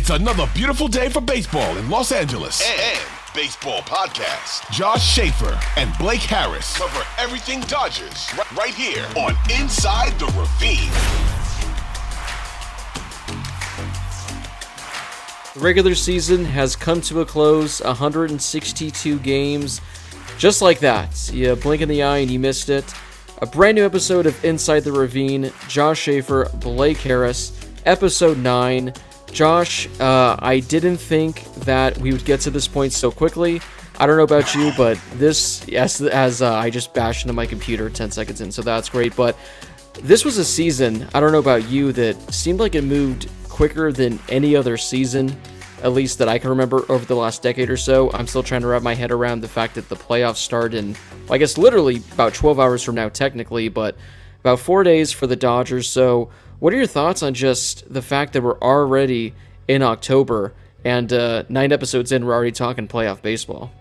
It's another beautiful day for baseball in Los Angeles. And baseball podcast. Josh Schaefer and Blake Harris cover everything Dodgers right here on Inside the Ravine. The regular season has come to a close, 162 games. Just like that, you blink in the eye and you missed it. A brand new episode of Inside the Ravine. Josh Schaefer, Blake Harris, episode 9. Josh, I didn't think that we would get to this point so quickly. I don't know about you, but this, as I just bashed into my computer 10 seconds in, so that's great. But this was a season, I don't know about you, that seemed like it moved quicker than any other season, at least that I can remember over the last decade or so. I'm still trying to wrap my head around the fact that the playoffs start in, I guess, literally about 12 hours from now, technically, but about 4 days for the Dodgers. So what are your thoughts on just the fact that we're already in October and 9 episodes in, we're already talking playoff baseball?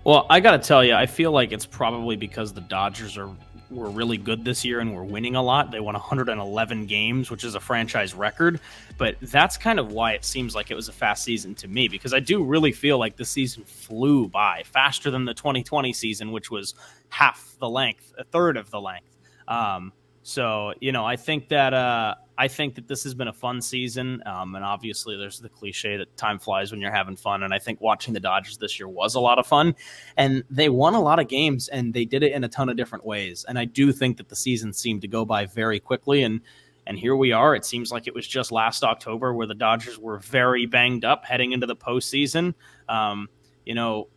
Well, I got to tell you, I feel like it's probably because the Dodgers were really good this year and were winning a lot. They won 111 games, which is a franchise record. But that's kind of why it seems like it was a fast season to me, because I do really feel like the season flew by faster than the 2020 season, which was half the length, a third of the length. So, I think that this has been a fun season, and obviously there's the cliche that time flies when you're having fun, and I think watching the Dodgers this year was a lot of fun, and they won a lot of games, and they did it in a ton of different ways, and I do think that the season seemed to go by very quickly, and here we are. It seems like it was just last October where the Dodgers were very banged up heading into the postseason.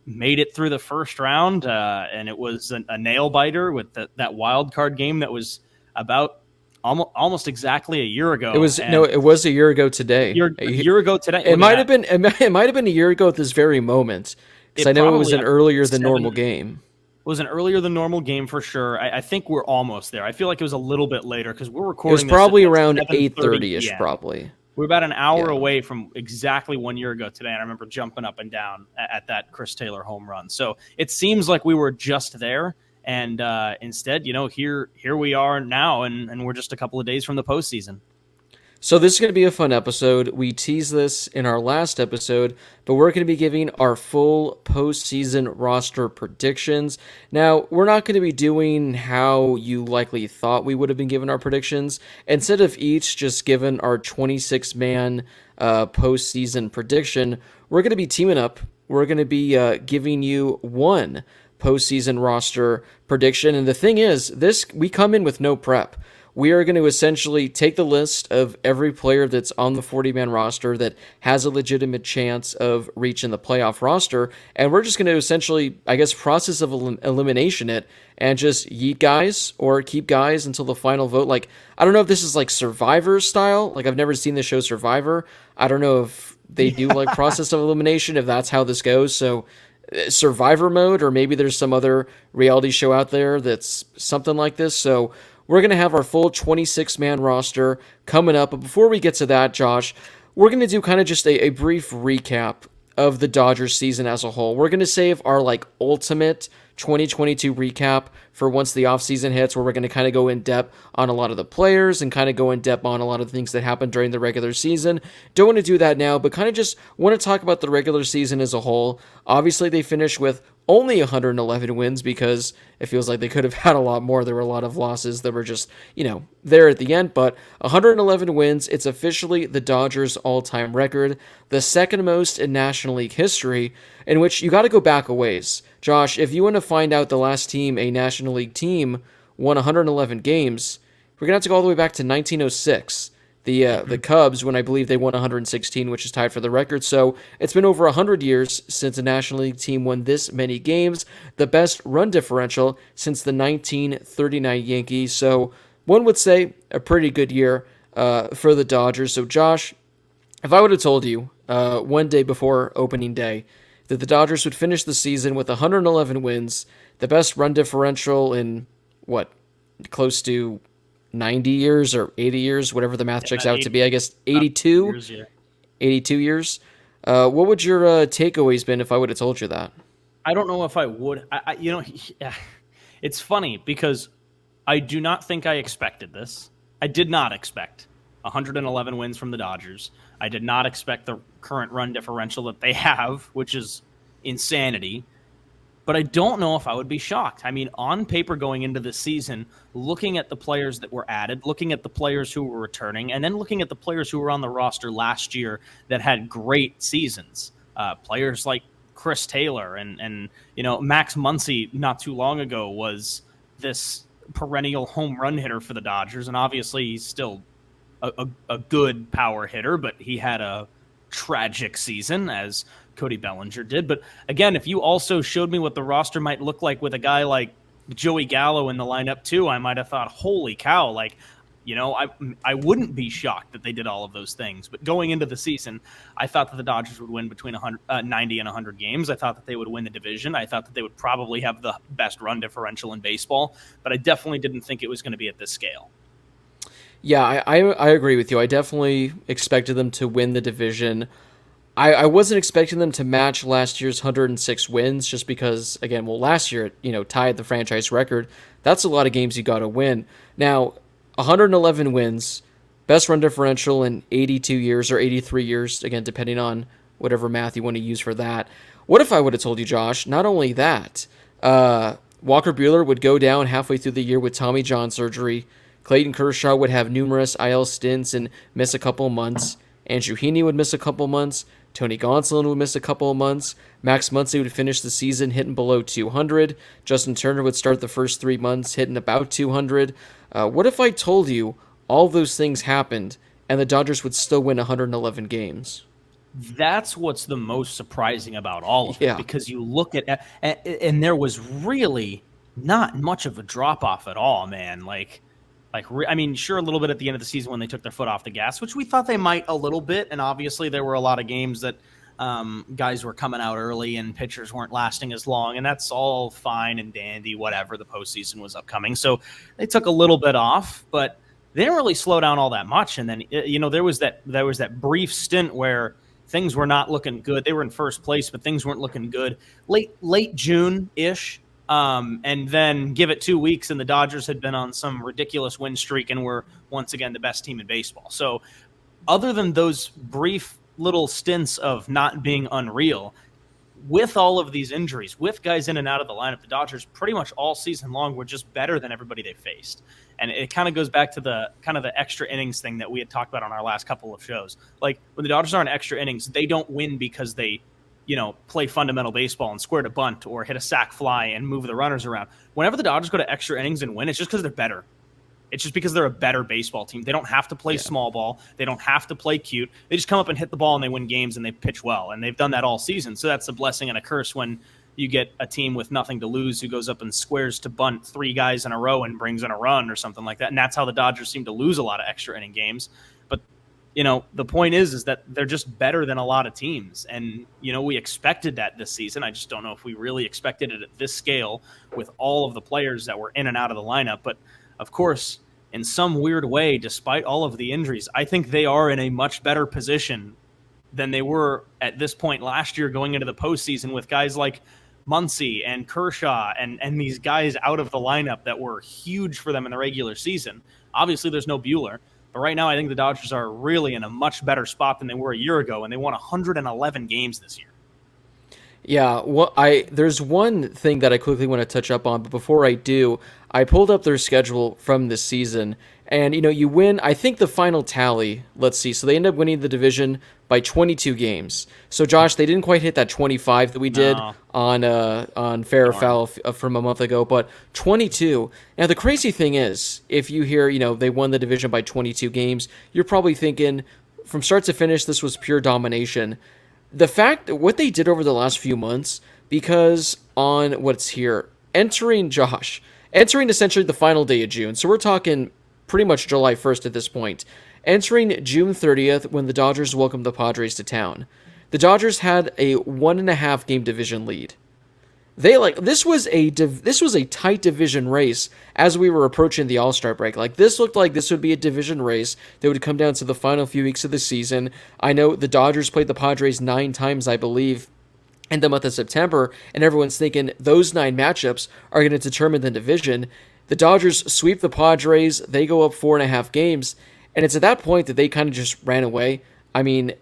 Made it through the first round, and it was a nail-biter with that wild card game that was about almost exactly a year ago. It was a year ago today. A year ago today. It might have been a year ago at this very moment, because I know it was an earlier than normal game. It was an earlier than normal game for sure. I think we're almost there. I feel like it was a little bit later because we're recording. It was probably around 8:30ish, probably. We're about an hour away from exactly 1 year ago today, and I remember jumping up and down at that Chris Taylor home run. So it seems like we were just there. And instead, here we are now, and we're just a couple of days from the postseason. So this is going to be a fun episode. We teased this in our last episode, but we're going to be giving our full postseason roster predictions. Now, we're not going to be doing how you likely thought we would have been given our predictions. Instead of each just given our 26-man postseason prediction, we're going to be teaming up. We're going to be giving you one postseason roster prediction. And the thing is, we come in with no prep. We are going to essentially take the list of every player that's on the 40-man roster that has a legitimate chance of reaching the playoff roster, and we're just going to essentially, I guess, process of elimination it and just yeet guys or keep guys until the final vote. Like, I don't know if this is like Survivor style. Like, I've never seen the show Survivor. I don't know if they do like process of elimination, if that's how this goes. So Survivor mode, or maybe there's some other reality show out there that's something like this. So we're going to have our full 26-man roster coming up. But before we get to that, Josh, we're going to do kind of just a brief recap of the Dodgers season as a whole. We're going to save our ultimate 2022 recap for once the offseason hits, where we're going to kind of go in depth on a lot of the players and kind of go in depth on a lot of the things that happened during the regular season. Don't want to do that now, but kind of just want to talk about the regular season as a whole. Obviously, they finished with only 111 wins because it feels like they could have had a lot more. There were a lot of losses that were just, there at the end, but 111 wins. It's officially the Dodgers' all-time record, the second most in National League history, in which you got to go back a ways. Josh, if you want to find out the last team a National League team won 111 games, we're going to have to go all the way back to 1906. The Cubs, when I believe they won 116, which is tied for the record. So it's been over 100 years since a National League team won this many games. The best run differential since the 1939 Yankees. So one would say a pretty good year for the Dodgers. So Josh, if I would have told you one day before opening day that the Dodgers would finish the season with 111 wins, the best run differential in, close to 90 years or 80 years, whatever the math checks out to be, I guess 82 years, yeah. 82 years. What would your takeaways been if I would have told you that? I don't know if I would. It's funny because I do not think I expected this. I did not expect 111 wins from the Dodgers. I did not expect the current run differential that they have, which is insanity. But I don't know if I would be shocked. I mean, on paper going into this season, looking at the players that were added, looking at the players who were returning, and then looking at the players who were on the roster last year that had great seasons, players like Chris Taylor and Max Muncy not too long ago was this perennial home run hitter for the Dodgers, and obviously he's still a good power hitter, but he had a tragic season, as Cody Bellinger did. But again, if you also showed me what the roster might look like with a guy like Joey Gallo in the lineup too, I might have thought, holy cow, I wouldn't be shocked that they did all of those things. But going into the season, I thought that the Dodgers would win between 90 and 100 games. I thought that they would win the division. I thought that they would probably have the best run differential in baseball, but I definitely didn't think it was going to be at this scale. Yeah, I agree with you. I definitely expected them to win the division. I wasn't expecting them to match last year's 106 wins just because, again, last year it tied the franchise record. That's a lot of games you got to win. Now, 111 wins, best run differential in 82 years or 83 years, again, depending on whatever math you want to use for that. What if I would have told you, Josh, not only that, Walker Buehler would go down halfway through the year with Tommy John surgery, Clayton Kershaw would have numerous IL stints and miss a couple of months, Andrew Heaney would miss a couple of months, Tony Gonsolin would miss a couple of months, Max Muncy would finish the season hitting below 200, Justin Turner would start the first 3 months hitting about 200. What if I told you all those things happened and the Dodgers would still win 111 games? That's what's the most surprising about all of it, because you look at and there was really not much of a drop-off at all, man. Sure, a little bit at the end of the season when they took their foot off the gas, which we thought they might a little bit. And obviously there were a lot of games that guys were coming out early and pitchers weren't lasting as long. And that's all fine and dandy, whatever. The postseason was upcoming. So they took a little bit off, but they didn't really slow down all that much. And then, there was that brief stint where things were not looking good. They were in first place, but things weren't looking good. Late June-ish. And then give it 2 weeks and the Dodgers had been on some ridiculous win streak and were once again the best team in baseball. So other than those brief little stints of not being unreal, with all of these injuries, with guys in and out of the lineup, the Dodgers pretty much all season long were just better than everybody they faced. And it kind of goes back to the extra innings thing that we had talked about on our last couple of shows. Like when the Dodgers are in extra innings, they don't win because they play fundamental baseball and square to bunt or hit a sac fly and move the runners around. Whenever the Dodgers go to extra innings and win, it's just because they're better. It's just because they're a better baseball team. They don't have to play small ball. They don't have to play cute. They just come up and hit the ball and they win games and they pitch well. And they've done that all season. So that's a blessing and a curse when you get a team with nothing to lose who goes up and squares to bunt 3 guys in a row and brings in a run or something like that. And that's how the Dodgers seem to lose a lot of extra inning games. But the point is that they're just better than a lot of teams. And, we expected that this season. I just don't know if we really expected it at this scale with all of the players that were in and out of the lineup. But, of course, in some weird way, despite all of the injuries, I think they are in a much better position than they were at this point last year going into the postseason with guys like Muncy and Kershaw and these guys out of the lineup that were huge for them in the regular season. Obviously, there's no Buehler. But right now, I think the Dodgers are really in a much better spot than they were a year ago, and they won 111 games this year. Yeah, there's one thing that I quickly want to touch up on, but before I do, I pulled up their schedule from this season, and you win, I think the final tally, let's see, so they end up winning the division by 22 games. So Josh, they didn't quite hit that 25 that we did on Fair or Foul from a month ago, but 22. Now the crazy thing is, if you hear, they won the division by 22 games, you're probably thinking from start to finish this was pure domination. The fact that what they did over the last few months, because on what's here, entering essentially the final day of June, so we're talking pretty much July 1st at this point, entering June 30th when the Dodgers welcomed the Padres to town, the Dodgers had a 1.5 game division lead. This was a tight division race as we were approaching the All-Star break. This looked like this would be a division race that would come down to the final few weeks of the season. I know the Dodgers played the Padres 9 times, I believe, in the month of September, and everyone's thinking those 9 matchups are going to determine the division. The Dodgers sweep the Padres. They go up 4.5 games. And it's at that point that they kind of just ran away. I mean,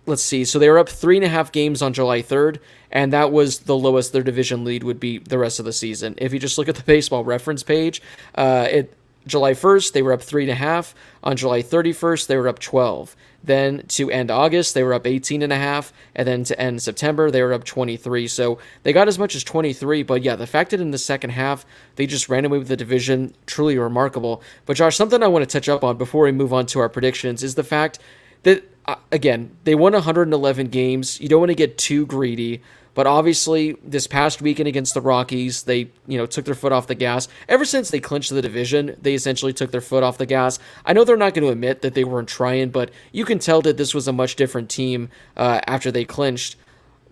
let's see. So they were up 3.5 games on July 3rd, and that was the lowest their division lead would be the rest of the season. If you just look at the baseball reference page, July 1st, they were up 3.5. On July 31st, they were up 12. Then to end August, they were up 18.5. And then to end September, they were up 23. So they got as much as 23. But yeah, the fact that in the second half, they just ran away with the division, truly remarkable. But Josh, something I want to touch up on before we move on to our predictions is the fact that, again, they won 111 games. You don't want to get too greedy. But obviously, this past weekend against the Rockies, they took their foot off the gas. Ever since they clinched the division, they essentially took their foot off the gas. I know they're not going to admit that they weren't trying, but you can tell that this was a much different team after they clinched.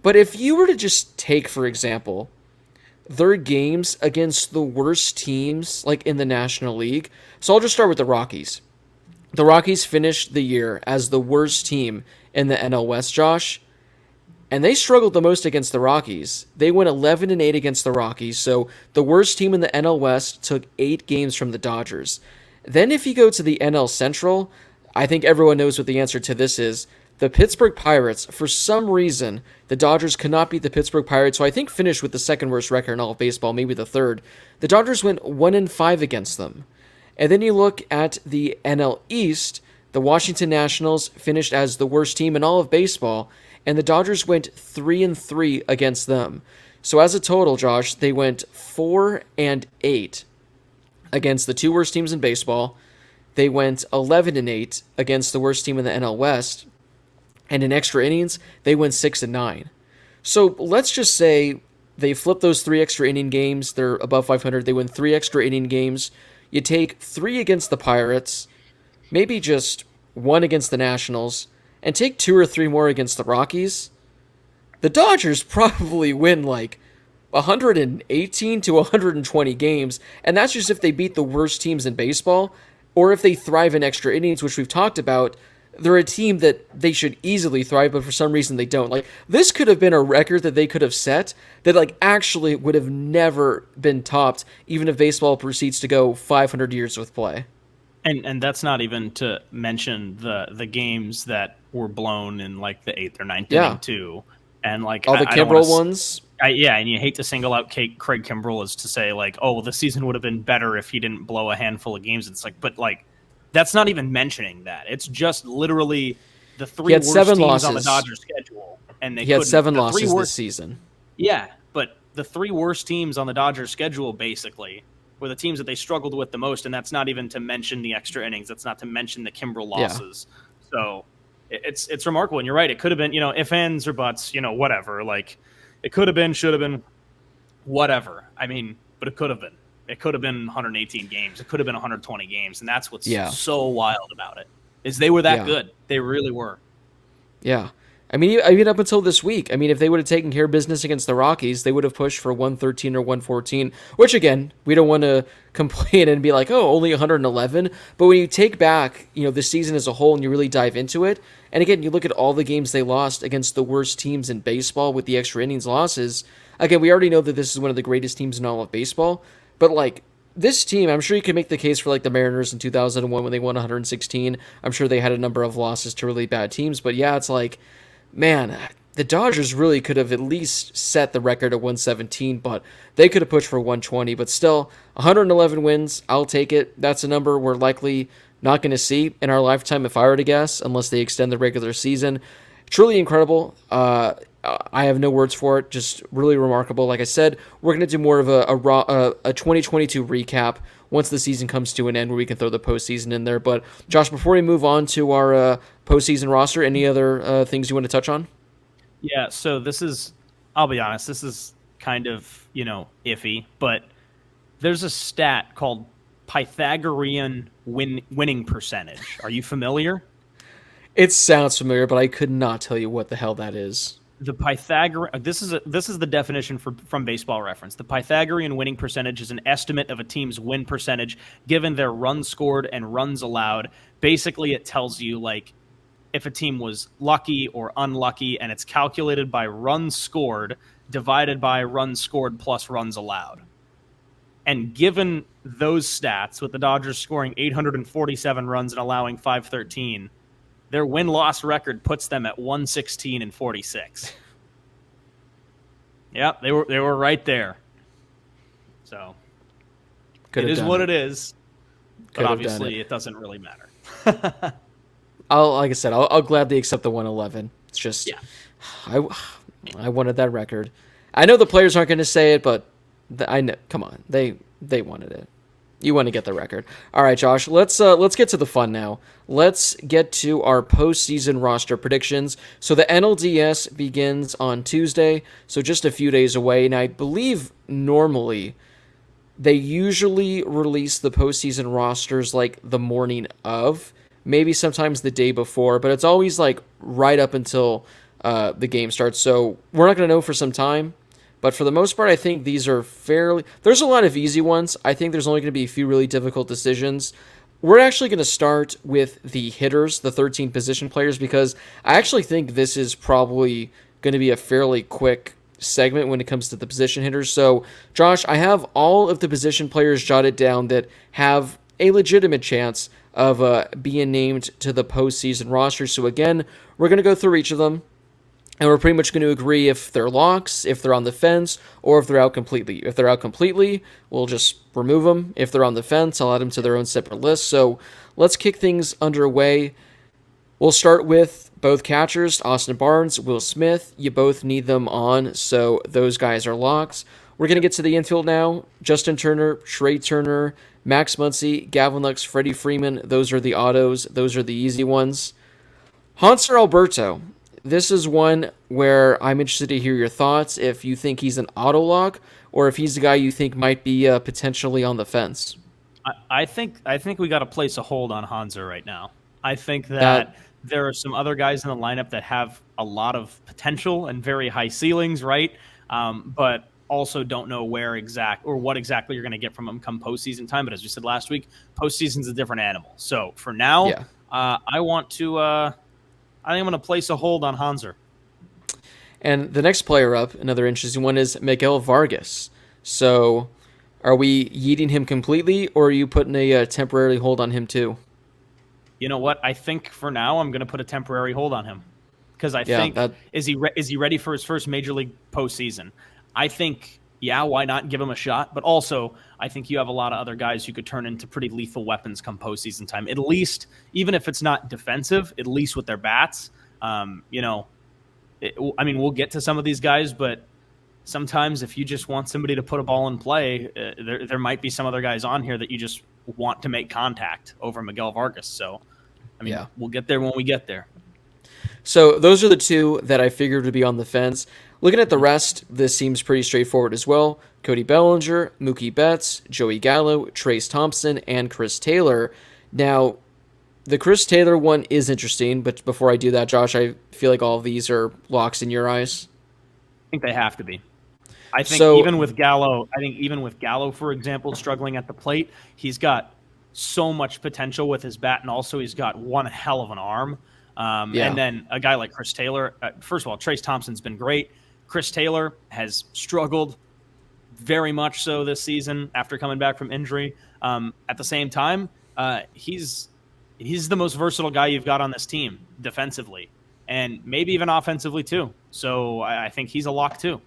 But if you were to just take, for example, their games against the worst teams like in the National League. So I'll just start with the Rockies. The Rockies finished the year as the worst team in the NL West, Josh. And they struggled the most against the Rockies. They went 11-8 against the Rockies, so the worst team in the NL West took 8 games from the Dodgers. Then if you go to the NL Central, I think everyone knows what the answer to this is. The Pittsburgh Pirates, for some reason, the Dodgers could not beat the Pittsburgh Pirates, who I think finished with the second worst record in all of baseball, maybe the third. The Dodgers went 1-5 against them. And then you look at the NL East, the Washington Nationals finished as the worst team in all of baseball, and the Dodgers went 3-3 against them. So as a total, Josh, they went 4-8 against the two worst teams in baseball. They went 11-8 against the worst team in the NL West. And in extra innings, they went 6-9. So let's just say they flip those 3 extra inning games. They're above 500. They win 3 extra inning games. You take 3 against the Pirates, maybe just 1 against the Nationals, and take 2 or 3 more against the Rockies. The Dodgers probably win like 118 to 120 games, and that's just if they beat the worst teams in baseball, or if they thrive in extra innings, which we've talked about. They're a team that they should easily thrive, but for some reason they don't. Like, this could have been a record that they could have set that like actually would have never been topped, even if baseball proceeds to go 500 years with play. And that's not even to mention the games that were blown in like the 8th or 9th inning too. And like all the Kimbrel ones. And you hate to single out Craig Kimbrel as to say like, oh, well, the season would have been better if he didn't blow a handful of games. It's like, but like, that's not even mentioning that. It's just literally the 3 worst teams losses on the Dodgers schedule, and he had 7 losses this season. Yeah, but the 3 worst teams on the Dodgers schedule basically were the teams that they struggled with the most, and that's not even to mention the extra innings. That's not to mention the Kimbrel losses. Yeah. So it's remarkable, and you're right. It could have been, if, ands, or buts, whatever. Like, it could have been, should have been, whatever. I mean, but it could have been. It could have been 118 games. It could have been 120 games, and that's what's so wild about it, is they were that good. They really were. Yeah. I mean, up until this week, if they would have taken care of business against the Rockies, they would have pushed for 113 or 114, which, again, we don't want to complain and be like, oh, only 111. But when you take back, the season as a whole and you really dive into it, and again, you look at all the games they lost against the worst teams in baseball with the extra innings losses, again, we already know that this is one of the greatest teams in all of baseball. But, like, this team, I'm sure you can make the case for, like, the Mariners in 2001 when they won 116. I'm sure they had a number of losses to really bad teams. But, yeah, it's like, man, the Dodgers really could have at least set the record at 117, but they could have pushed for 120. But still, 111 wins, I'll take it. That's a number we're likely not going to see in our lifetime, if I were to guess, unless they extend the regular season. Truly incredible. I have no words for it. Just really remarkable. Like I said, we're going to do more of a 2022 recap once the season comes to an end, where we can throw the postseason in there. But Josh, before we move on to our postseason roster, any other things you want to touch on? Yeah. So I'll be honest, this is kind of, iffy, but there's a stat called Pythagorean winning percentage. Are you familiar? It sounds familiar, but I could not tell you what the hell that is. The Pythagorean. This is the definition from Baseball Reference. The Pythagorean winning percentage is an estimate of a team's win percentage given their runs scored and runs allowed. Basically, it tells you like if a team was lucky or unlucky, and it's calculated by runs scored divided by runs scored plus runs allowed. And given those stats, with the Dodgers scoring 847 runs and allowing 513, their win-loss record puts them at 116-46. Yeah, they were right there. So it is what it is. But obviously, it doesn't really matter. Like I said, I'll gladly accept the 111. It's just, I wanted that record. I know the players aren't going to say it, but I know. Come on, they wanted it. You want to get the record. All right, Josh. Let's get to the fun now. Let's get to our postseason roster predictions. So the NLDS begins on Tuesday, so just a few days away, and I believe normally they usually release the postseason rosters like the morning of, maybe sometimes the day before, but it's always like right up until the game starts. So we're not going to know for some time, but for the most part, I think these are fairly... There's a lot of easy ones. I think there's only going to be a few really difficult decisions. We're actually going to start with the hitters, the 13 position players, because I actually think this is probably going to be a fairly quick segment when it comes to the position hitters. So, Josh, I have all of the position players jotted down that have a legitimate chance of being named to the postseason roster. So again, we're going to go through each of them, and we're pretty much going to agree if they're locks, if they're on the fence, or if they're out completely. If they're out completely, we'll just remove them. If they're on the fence, I'll add them to their own separate list. So let's kick things underway. We'll start with both catchers, Austin Barnes, Will Smith. You both need them on, so those guys are locks. We're going to get to the infield now. Justin Turner, Trey Turner, Max Muncy, Gavin Lux, Freddie Freeman. Those are the autos. Those are the easy ones. Hanser Alberto. This is one where I'm interested to hear your thoughts, if you think he's an auto lock or if he's a guy you think might be potentially on the fence. I think we got to place a hold on Hanser right now. I think that there are some other guys in the lineup that have a lot of potential and very high ceilings, right? But also don't know what exactly you're going to get from them come postseason time. But as we said last week, postseason's a different animal. So for now, I want to. I think I'm going to place a hold on Hanser. And the next player up, another interesting one, is Miguel Vargas. So are we yeeting him completely, or are you putting a temporary hold on him too? You know what? I think for now I'm going to put a temporary hold on him because I think is he ready for his first major league postseason? I think why not give him a shot? But also I think you have a lot of other guys who could turn into pretty lethal weapons come postseason time. At least, even if it's not defensive, at least with their bats. We'll get to some of these guys, but sometimes if you just want somebody to put a ball in play, there might be some other guys on here that you just want to make contact over Miguel Vargas. So, we'll get there when we get there. So those are the two that I figured would be on the fence. Looking at the rest, this seems pretty straightforward as well. Cody Bellinger, Mookie Betts, Joey Gallo, Trace Thompson, and Chris Taylor. Now, the Chris Taylor one is interesting, but before I do that, Josh, I feel like all of these are locks in your eyes. I think they have to be. I think even with Gallo, for example, struggling at the plate, he's got so much potential with his bat, and also he's got one hell of an arm. And then a guy like Chris Taylor, first of all, Trace Thompson's been great. Chris Taylor has struggled very much so this season after coming back from injury. At the same time, he's the most versatile guy you've got on this team defensively and maybe even offensively too. So I think he's a lock too.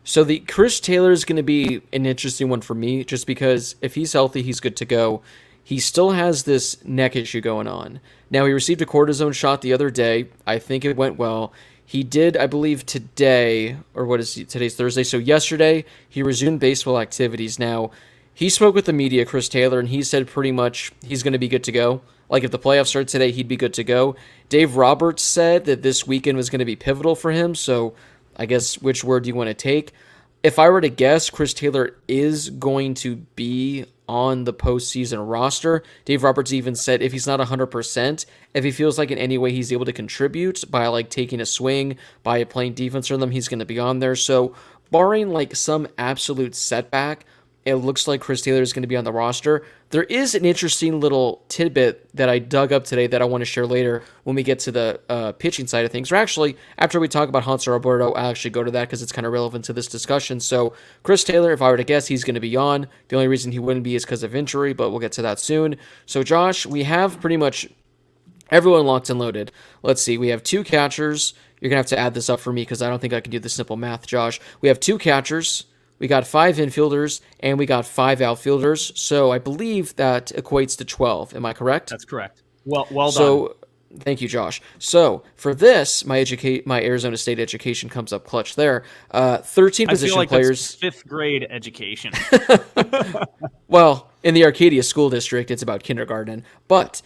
So the Chris Taylor is going to be an interesting one for me just because if he's healthy, he's good to go. He still has this neck issue going on. Now, he received a cortisone shot the other day. I think it went well. He did, I believe, today, or today's Thursday. So yesterday, he resumed baseball activities. Now, he spoke with the media, Chris Taylor, and he said pretty much he's going to be good to go. Like, if the playoffs start today, he'd be good to go. Dave Roberts said that this weekend was going to be pivotal for him, so I guess which word do you want to take? If I were to guess, Chris Taylor is going to be on the postseason roster. Dave Roberts even said if he's not 100%, if he feels like in any way he's able to contribute by like taking a swing, by playing defense for them, he's going to be on there. So barring like some absolute setback, it looks like Chris Taylor is going to be on the roster. There is an interesting little tidbit that I dug up today that I want to share later when we get to the pitching side of things. Or actually, after we talk about Hanser Alberto, I'll actually go to that because it's kind of relevant to this discussion. So Chris Taylor, if I were to guess, he's going to be on. The only reason he wouldn't be is because of injury, but we'll get to that soon. So Josh, we have pretty much everyone locked and loaded. Let's see. We have 2 catchers. You're going to have to add this up for me because I don't think I can do the simple math, Josh. We have 2 catchers. We got 5 infielders, and we got 5 outfielders. So I believe that equates to 12. Am I correct? That's correct. Well done. So thank you, Josh. So for this, my Arizona State education comes up clutch there. 13 position I feel like players. That's 5th grade education. Well, in the Arcadia School District, it's about kindergarten. But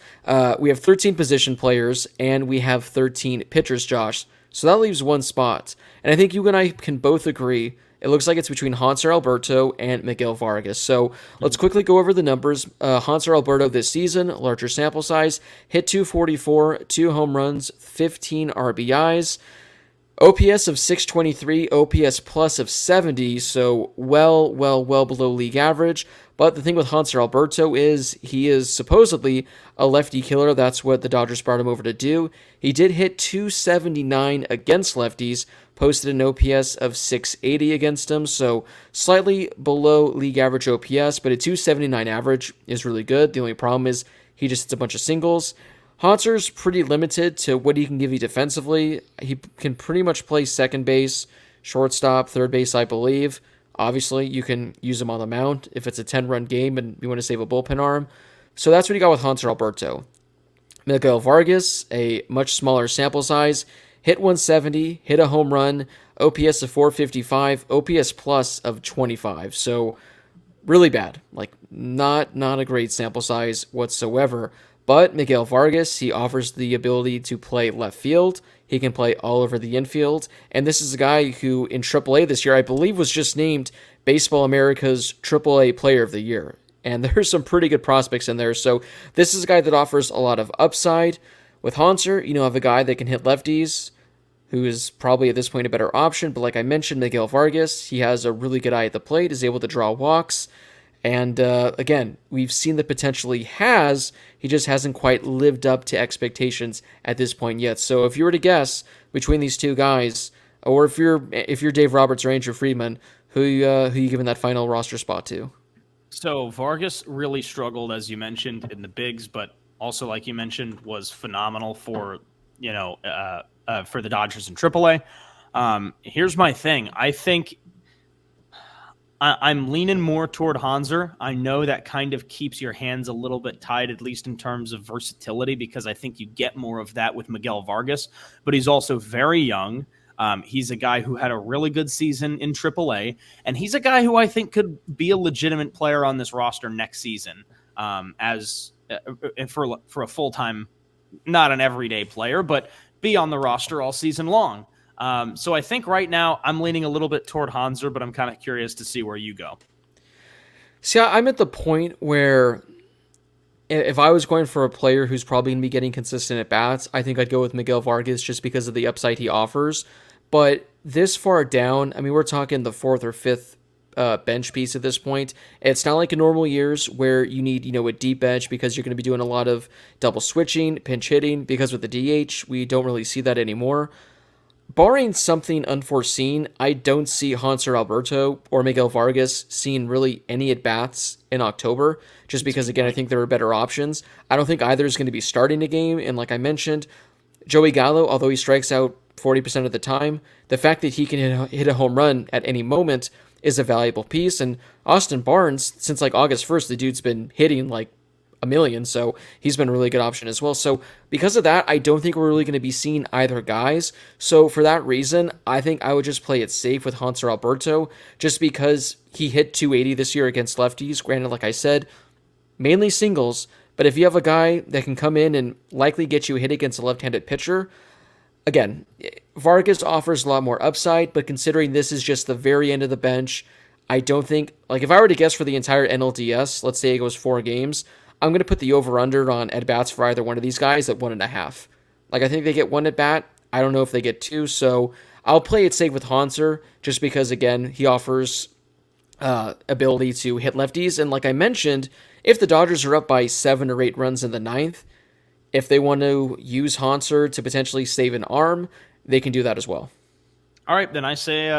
we have 13 position players, and we have 13 pitchers, Josh. So that leaves 1 spot. And I think you and I can both agree it looks like it's between Hanser Alberto and Miguel Vargas. So let's quickly go over the numbers. Hanser Alberto this season, larger sample size, hit 244, 2 home runs, 15 RBIs, OPS of 623, OPS plus of 70, so well below league average. But the thing with Hanser Alberto is he is supposedly a lefty killer. That's what the Dodgers brought him over to do. He did hit 279 against lefties, posted an OPS of 680 against them, so slightly below league average OPS, but a 279 average is really good. The only problem is he just hits a bunch of singles. Hanser's pretty limited to what he can give you defensively. He can pretty much play second base, shortstop, third base, I believe. Obviously, you can use him on the mound if it's a 10-run game and you want to save a bullpen arm. So that's what you got with Hanser Alberto. Miguel Vargas, a much smaller sample size, hit 170, hit a home run, OPS of 455, OPS plus of 25. So really bad. Like not a great sample size whatsoever. But Miguel Vargas, he offers the ability to play left field. He can play all over the infield. And this is a guy who in AAA this year, I believe, was just named Baseball America's AAA Player of the Year. And there's some pretty good prospects in there. So this is a guy that offers a lot of upside. With Hanser, you have a guy that can hit lefties, who is probably at this point a better option. But like I mentioned, Miguel Vargas, he has a really good eye at the plate, is able to draw walks. And again, we've seen the potential he has. He just hasn't quite lived up to expectations at this point yet. So if you were to guess between these 2 guys, or if you're Dave Roberts or Andrew Friedman, who you giving that final roster spot to? So Vargas really struggled, as you mentioned, in the bigs, but also, like you mentioned, was phenomenal for for the Dodgers in AAA. Here's my thing. I think I'm leaning more toward Hanser. I know that kind of keeps your hands a little bit tied, at least in terms of versatility, because I think you get more of that with Miguel Vargas, but he's also very young. He's a guy who had a really good season in AAA, and he's a guy who I think could be a legitimate player on this roster next season for a full-time, not an everyday player, but be on the roster all season long. So I think right now I'm leaning a little bit toward Hanser, but I'm kind of curious to see where you go. See, I'm at the point where if I was going for a player who's probably going to be getting consistent at bats, I think I'd go with Miguel Vargas just because of the upside he offers. But this far down, I mean, we're talking the 4th or 5th bench piece at this point. It's not like in normal years where you need, a deep bench because you're going to be doing a lot of double switching, pinch hitting, because with the DH, we don't really see that anymore. Barring something unforeseen, I don't see Hanser Alberto or Miguel Vargas seeing really any at-bats in October, just because, again, I think there are better options. I don't think either is going to be starting a game, and like I mentioned, Joey Gallo, although he strikes out 40% of the time, the fact that he can hit a home run at any moment is a valuable piece, and Austin Barnes, since like August 1st, the dude's been hitting like a million, so he's been a really good option as well. So because of that, I don't think we're really going to be seeing either guys. So for that reason, I think I would just play it safe with Hanser Alberto, just because he hit 280 this year against lefties. Granted, like I said, mainly singles, but if you have a guy that can come in and likely get you a hit against a left-handed pitcher, again, Vargas offers a lot more upside, but considering this is just the very end of the bench, I don't think, like if I were to guess for the entire NLDS, let's say it goes 4 games, I'm going to put the over-under on at-bats for either one of these guys at 1.5. Like, I think they get 1 at-bat. I don't know if they get 2, so I'll play it safe with Hanser just because, again, he offers ability to hit lefties. And like I mentioned, if the Dodgers are up by 7 or 8 runs in the ninth, if they want to use Hanser to potentially save an arm, they can do that as well. All right, then I say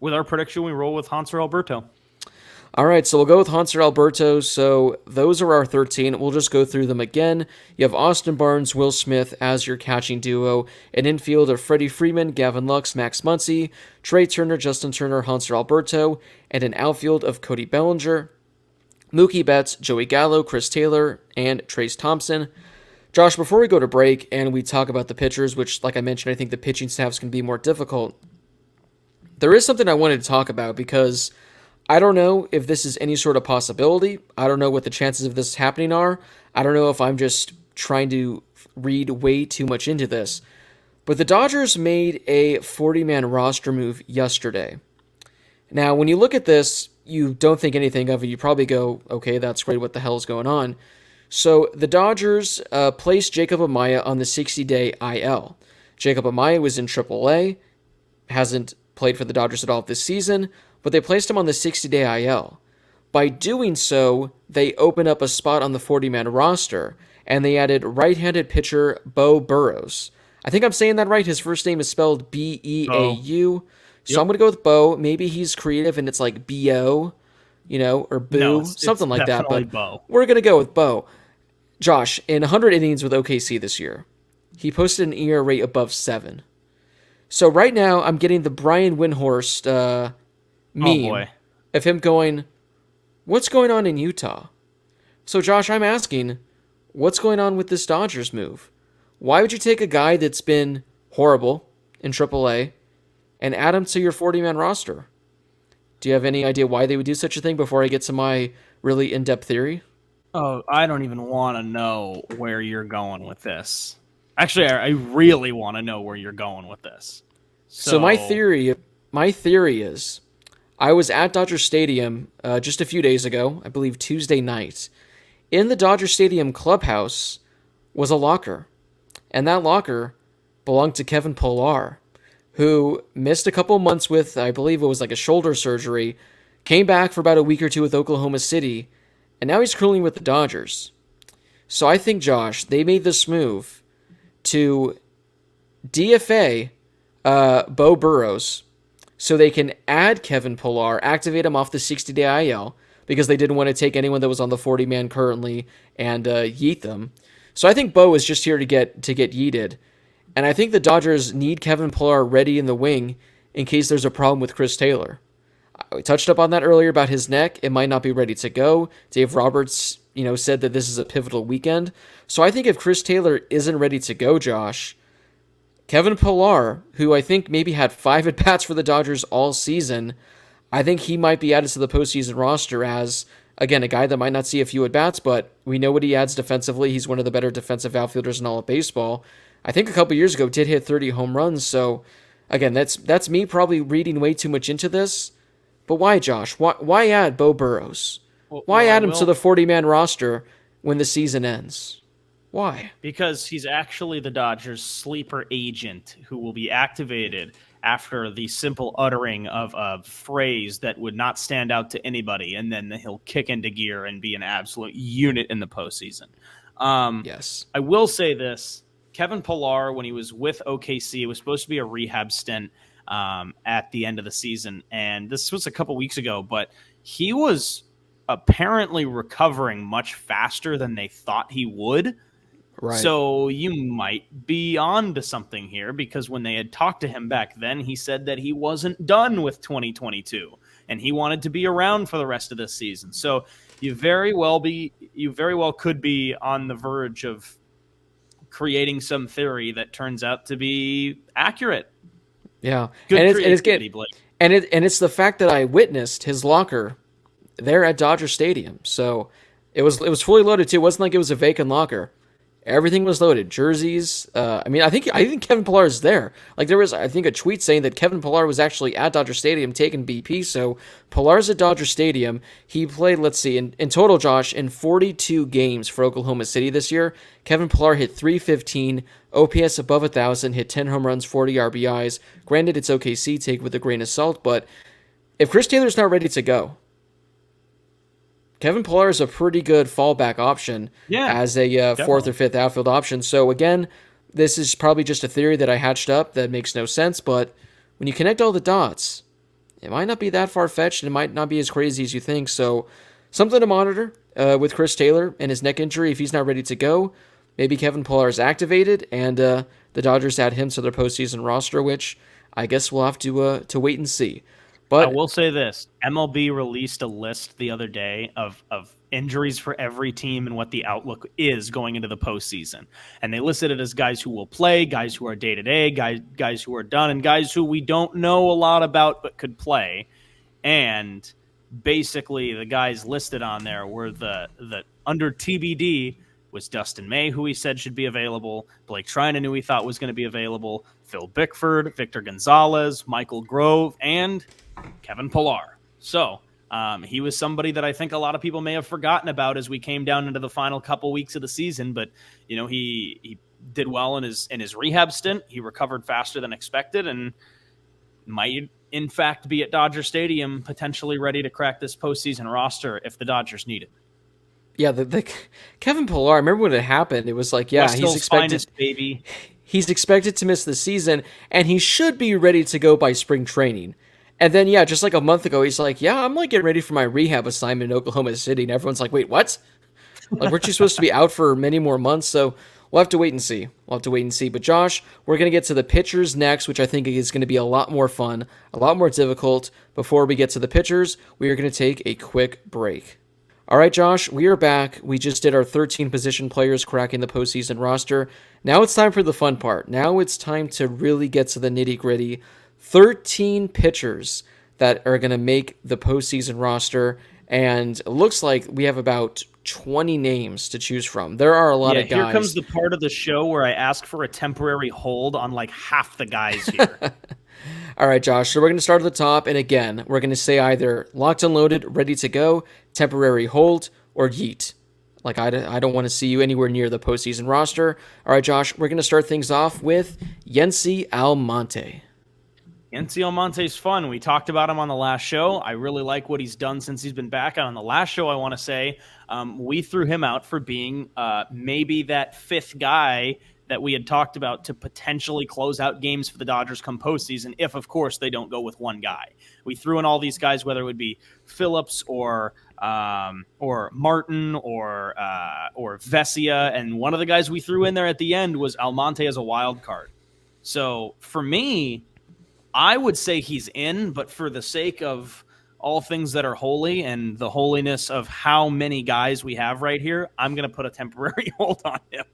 with our prediction, we roll with Hanser Alberto. All right, so we'll go with Hanser Alberto. So those are our 13. We'll just go through them again. You have Austin Barnes, Will Smith as your catching duo. An infield of Freddie Freeman, Gavin Lux, Max Muncy, Trey Turner, Justin Turner, Hanser Alberto, and an outfield of Cody Bellinger, Mookie Betts, Joey Gallo, Chris Taylor, and Trace Thompson. Josh, before we go to break and we talk about the pitchers, which, like I mentioned, I think the pitching staff's going to be more difficult, there is something I wanted to talk about because I don't know if this is any sort of possibility. I don't know what the chances of this happening are. I don't know if I'm just trying to read way too much into this. But the Dodgers made a 40-man roster move yesterday. Now, when you look at this, you don't think anything of it. You probably go, okay, that's great. What the hell is going on? So the Dodgers placed Jacob Amaya on the 60-day IL. Jacob Amaya was in AAA, hasn't played for the Dodgers at all this season, but they placed him on the 60-day IL. By doing so, they opened up a spot on the 40-man roster, and they added right-handed pitcher Beau Burrows. I think I'm saying that right. His first name is spelled B-E-A-U. So I'm going to go with Beau. Maybe he's creative and it's like B-O, or Boo, No, something like that. But Beau. we're going to go with Beau. Josh, in 100 innings with OKC this year, he posted an ERA rate above 7. So right now, I'm getting the Brian Windhorst meme of him going, what's going on in Utah? So Josh, I'm asking, what's going on with this Dodgers move? Why would you take a guy that's been horrible in AAA and add him to your 40-man roster? Do you have any idea why they would do such a thing before I get to my really in-depth theory? Oh, I don't even want to know where you're going with this. Actually, I really want to know where you're going with this. So my theory is, I was at Dodger Stadium just a few days ago, I believe Tuesday night. In the Dodger Stadium clubhouse was a locker, and that locker belonged to Kevin Pillar, who missed a couple months with, I believe it was like a shoulder surgery, came back for about a week or two with Oklahoma City, and now he's curling with the Dodgers. So I think, Josh, they made this move to DFA Beau Burrows so they can add Kevin Pillar, activate him off the 60-day IL, because they didn't want to take anyone that was on the 40-man currently and yeet them. So I think Beau is just here to get yeeted. And I think the Dodgers need Kevin Pillar ready in the wing in case there's a problem with Chris Taylor. We touched up on that earlier about his neck. It might not be ready to go. Dave Roberts, said that this is a pivotal weekend. So I think if Chris Taylor isn't ready to go, Josh, Kevin Pillar, who I think maybe had 5 at-bats for the Dodgers all season, I think he might be added to the postseason roster as, again, a guy that might not see a few at-bats, but we know what he adds defensively. He's one of the better defensive outfielders in all of baseball. I think a couple years ago did hit 30 home runs, so again, that's me probably reading way too much into this. But why, Josh? Why add Beau Burrows? Why add him to the 40-man roster when the season ends? Why? Because he's actually the Dodgers' sleeper agent who will be activated after the simple uttering of a phrase that would not stand out to anybody, and then he'll kick into gear and be an absolute unit in the postseason. Yes. I will say this. Kevin Pillar, when he was with OKC, it was supposed to be a rehab stint at the end of the season, and this was a couple weeks ago, but he was apparently recovering much faster than they thought he would. Right. So you might be on to something here, because when they had talked to him back then, he said that he wasn't done with 2022 and he wanted to be around for the rest of this season. So you very well could be on the verge of creating some theory that turns out to be accurate. Yeah. Good and creativity, Blake. And it's the fact that I witnessed his locker there at Dodger Stadium. So it was fully loaded too. It wasn't like it was a vacant locker. Everything was loaded. Jerseys. I think Kevin Pillar is there. Like there was, I think, a tweet saying that Kevin Pillar was actually at Dodger Stadium taking BP. So Pillar's at Dodger Stadium. He played, let's see, in total, Josh, in 42 games for Oklahoma City this year. Kevin Pillar hit .315, OPS above 1,000, hit 10 home runs, 40 RBIs. Granted, it's OKC, take it with a grain of salt. But if Chris Taylor's not ready to go, Kevin Pillar is a pretty good fallback option as a fourth or fifth outfield option. So again, this is probably just a theory that I hatched up that makes no sense, but when you connect all the dots, it might not be that far-fetched, and it might not be as crazy as you think. So something to monitor with Chris Taylor and his neck injury. If he's not ready to go, maybe Kevin Pillar is activated, and the Dodgers add him to their postseason roster, which I guess we'll have to wait and see. But I will say this. MLB released a list the other day of injuries for every team and what the outlook is going into the postseason. And they listed it as guys who will play, guys who are day-to-day, guys who are done, and guys who we don't know a lot about but could play. And basically the guys listed on there were the under TBD was Dustin May, who he said should be available, Blake Trinan, who he thought was going to be available, Phil Bickford, Victor Gonzalez, Michael Grove, and Kevin Pillar. So he was somebody that I think a lot of people may have forgotten about as we came down into the final couple weeks of the season. But he did well in his rehab stint. He recovered faster than expected, and might in fact be at Dodger Stadium, potentially ready to crack this postseason roster if the Dodgers need it. Yeah, the Kevin Pillar. I remember when it happened. It was like, yeah, West he's Hill's expected. finest, baby. He's expected to miss the season, and he should be ready to go by spring training. And then, yeah, just like a month ago, he's like, yeah, I'm like getting ready for my rehab assignment in Oklahoma City. And everyone's like, wait, what? Like, weren't you supposed to be out for many more months? So we'll have to wait and see. But Josh, we're going to get to the pitchers next, which I think is going to be a lot more fun, a lot more difficult. Before we get to the pitchers, we are going to take a quick break. All right, Josh, we are back. We just did our 13 position players cracking the postseason roster. Now it's time for the fun part. Now it's time to really get to the nitty-gritty. 13 pitchers that are going to make the postseason roster, and it looks like we have about 20 names to choose from. There are a lot of guys. Here comes the part of the show where I ask for a temporary hold on like half the guys here. All right, Josh, so we're going to start at the top, and again, we're going to say either locked and loaded, ready to go, temporary hold, or yeet. Like, I don't want to see you anywhere near the postseason roster. All right, Josh, we're going to start things off with Yency Almonte. Yency Almonte's fun. We talked about him on the last show. I really like what he's done since he's been back. And on the last show, I want to say we threw him out for being maybe that fifth guy that we had talked about to potentially close out games for the Dodgers come postseason, if, of course, they don't go with one guy. We threw in all these guys, whether it would be Phillips or Martin or Vesia, and one of the guys we threw in there at the end was Almonte as a wild card. So for me, I would say he's in, but for the sake of all things that are holy and the holiness of how many guys we have right here, I'm going to put a temporary hold on him.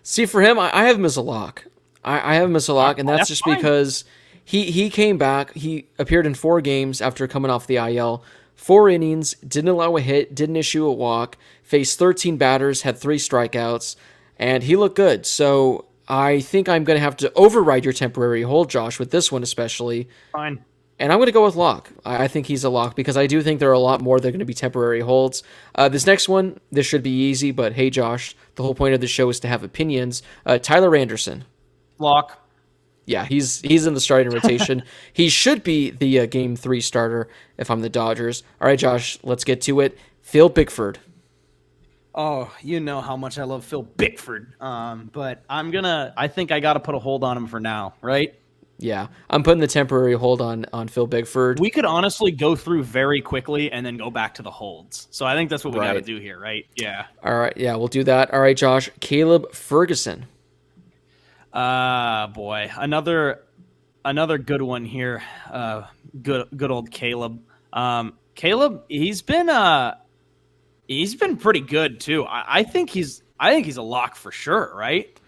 See, for him, I have him as a lock. I have him as a lock, and that's just fine. Because he came back. He appeared in 4 games after coming off the IL. 4 innings, didn't allow a hit, didn't issue a walk, faced 13 batters, had 3 strikeouts, and he looked good. So I think I'm going to have to override your temporary hold, Josh, with this one especially. Fine. And I'm going to go with lock. I think he's a lock because I do think there are a lot more that are going to be temporary holds. This next one, this should be easy, but hey, Josh, the whole point of the show is to have opinions. Tyler Anderson. Lock. Yeah, he's in the starting rotation. He should be the Game 3 starter if I'm the Dodgers. All right, Josh, let's get to it. Phil Bickford. Oh, you know how much I love Phil Bickford. But I think I got to put a hold on him for now, right? Yeah, I'm putting the temporary hold on Phil Bickford. We could honestly go through very quickly and then go back to the holds. So I think that's what we got to do here, right? Yeah. All right, yeah, we'll do that. All right, Josh, Caleb Ferguson. Boy, another good one here. Good old Caleb. Caleb, he's been pretty good too. I think he's a lock for sure, right?